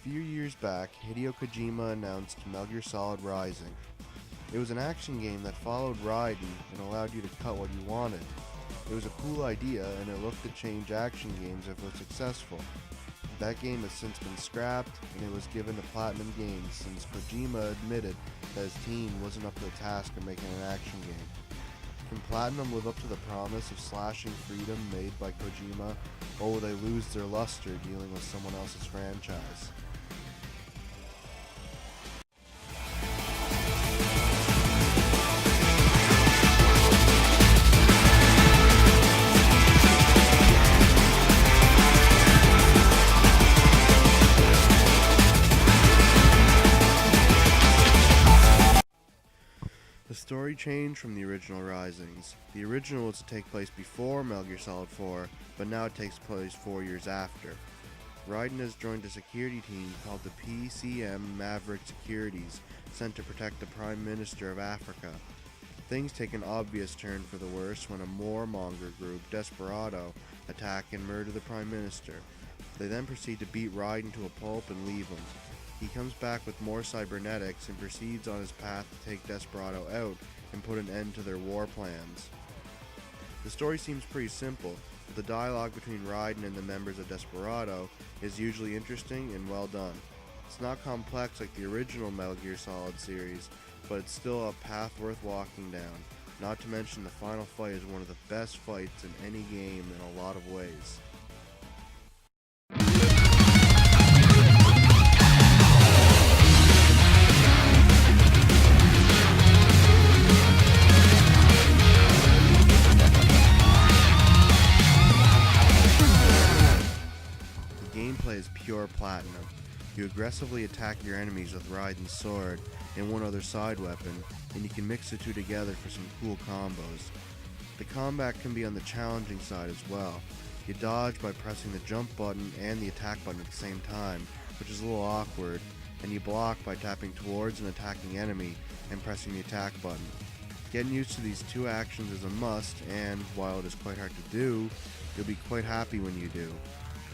few years back, Hideo Kojima announced Metal Gear Solid Rising. It was an action game that followed Raiden and allowed you to cut what you wanted. It was a cool idea, and it looked to change action games if it was successful. That game has since been scrapped, and it was given to Platinum Games since Kojima admitted that his team wasn't up to the task of making an action game. Can Platinum live up to the promise of slashing freedom made by Kojima, or will they lose their luster dealing with someone else's franchise? The story changed from the original Risings. The original was to take place before Metal Gear Solid 4, but now it takes place 4 years after. Raiden has joined a security team called the PCM Maverick Securities, sent to protect the Prime Minister of Africa. Things take an obvious turn for the worse when a warmonger group, Desperado, attack and murder the Prime Minister. They then proceed to beat Raiden to a pulp and leave him. He comes back with more cybernetics and proceeds on his path to take Desperado out and put an end to their war plans. The story seems pretty simple, but the dialogue between Raiden and the members of Desperado is usually interesting and well done. It's not complex like the original Metal Gear Solid series, but it's still a path worth walking down. Not to mention the final fight is one of the best fights in any game in a lot of ways. Gameplay is pure platinum. You aggressively attack your enemies with Raiden's sword and one other side weapon, and you can mix the two together for some cool combos. The combat can be on the challenging side as well. You dodge by pressing the jump button and the attack button at the same time, which is a little awkward, and you block by tapping towards an attacking enemy and pressing the attack button. Getting used to these two actions is a must, and while it is quite hard to do, you'll be quite happy when you do.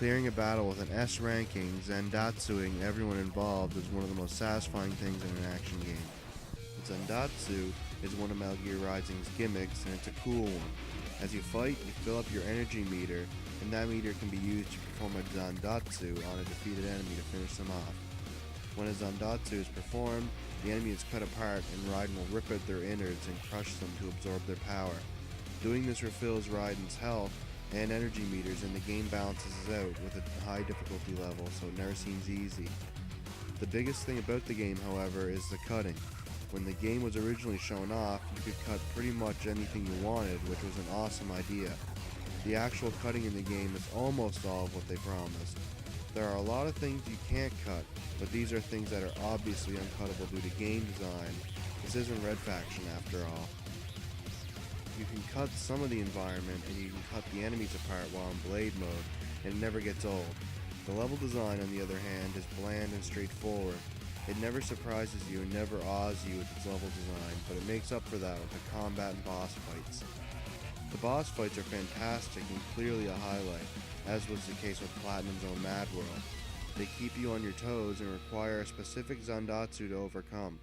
Clearing a battle with an S ranking, Zandatsuing everyone involved is one of the most satisfying things in an action game. Zandatsu is one of Metal Gear Rising's gimmicks, and it's a cool one. As you fight, you fill up your energy meter, and that meter can be used to perform a Zandatsu on a defeated enemy to finish them off. When a Zandatsu is performed, the enemy is cut apart, and Raiden will rip out their innards and crush them to absorb their power. Doing this refills Raiden's health and energy meters, and the game balances out with a high difficulty level, so it never seems easy. The biggest thing about the game, however, is the cutting. When the game was originally shown off, you could cut pretty much anything you wanted, which was an awesome idea. The actual cutting in the game is almost all of what they promised. There are a lot of things you can't cut, but these are things that are obviously uncuttable due to game design. This isn't Red Faction after all. You can cut some of the environment, and you can cut the enemies apart while in blade mode, and it never gets old. The level design, on the other hand, is bland and straightforward. It never surprises you and never awes you with its level design, but it makes up for that with the combat and boss fights. The boss fights are fantastic and clearly a highlight, as was the case with Platinum's own Mad World. They keep you on your toes and require a specific Zandatsu to overcome.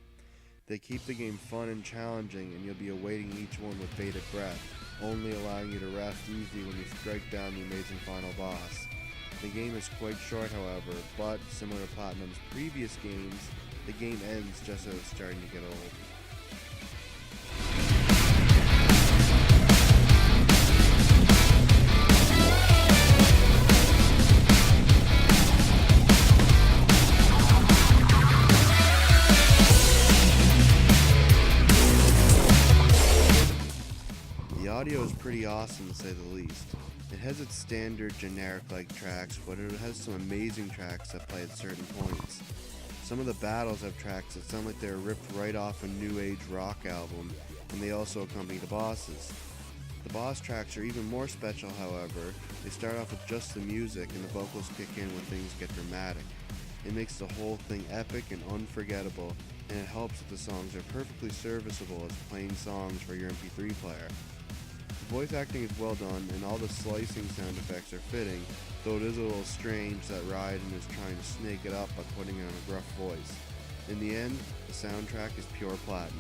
They keep the game fun and challenging, and you'll be awaiting each one with bated breath, only allowing you to rest easy when you strike down the amazing final boss. The game is quite short, however, but similar to Platinum's previous games, the game ends just as it's starting to get old. The audio is pretty awesome, to say the least. It has its standard generic-like tracks, but it has some amazing tracks that play at certain points. Some of the battles have tracks that sound like they were ripped right off a new age rock album, and they also accompany the bosses. The boss tracks are even more special, however. They start off with just the music, and the vocals kick in when things get dramatic. It makes the whole thing epic and unforgettable, and it helps that the songs are perfectly serviceable as plain songs for your MP3 player. The voice acting is well done, and all the slicing sound effects are fitting, though it is a little strange that Raiden is trying to snake it up by putting on a gruff voice. In the end, the soundtrack is pure platinum.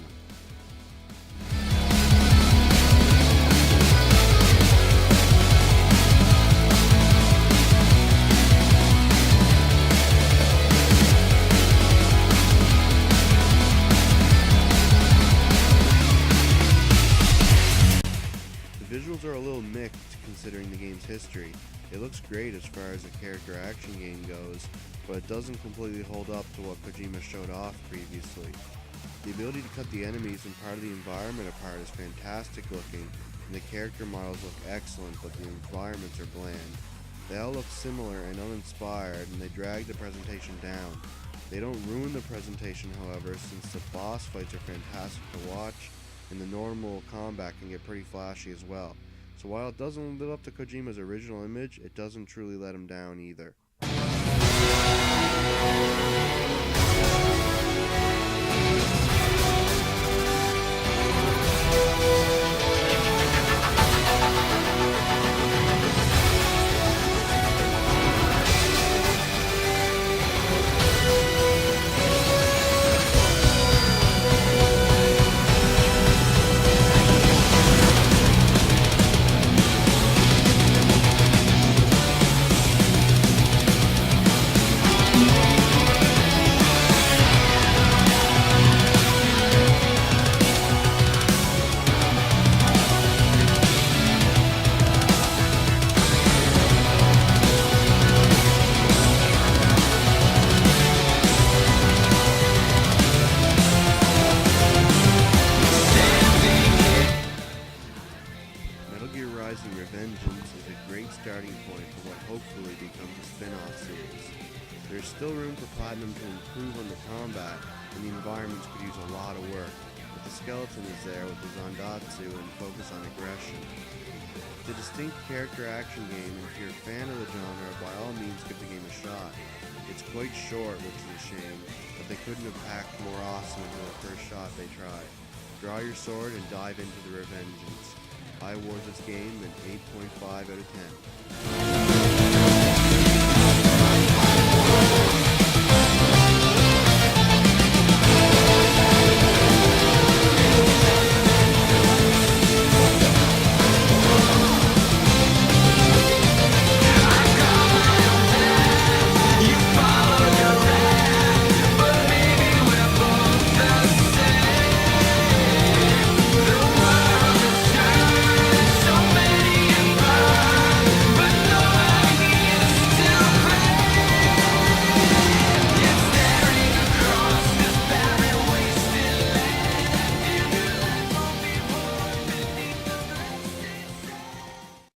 The visuals are a little mixed considering the game's history. It looks great as far as a character action game goes, but it doesn't completely hold up to what Kojima showed off previously. The ability to cut the enemies and part of the environment apart is fantastic looking, and the character models look excellent, but the environments are bland. They all look similar and uninspired, and they drag the presentation down. They don't ruin the presentation, however, since the boss fights are fantastic to watch, and the normal combat can get pretty flashy as well. So while it doesn't live up to Kojima's original image, it doesn't truly let him down either. Revengeance is a great starting point for what hopefully becomes a spin-off series. There is still room for Platinum to improve on the combat, and the environments could use a lot of work, but the skeleton is there with the Zandatsu and focus on aggression. It's a distinct character action game, and if you're a fan of the genre, by all means give the game a shot. It's quite short, which is a shame, but they couldn't have packed more awesome into the first shot they tried. Draw your sword and dive into the Revengeance. I award this game an 8.5 out of 10.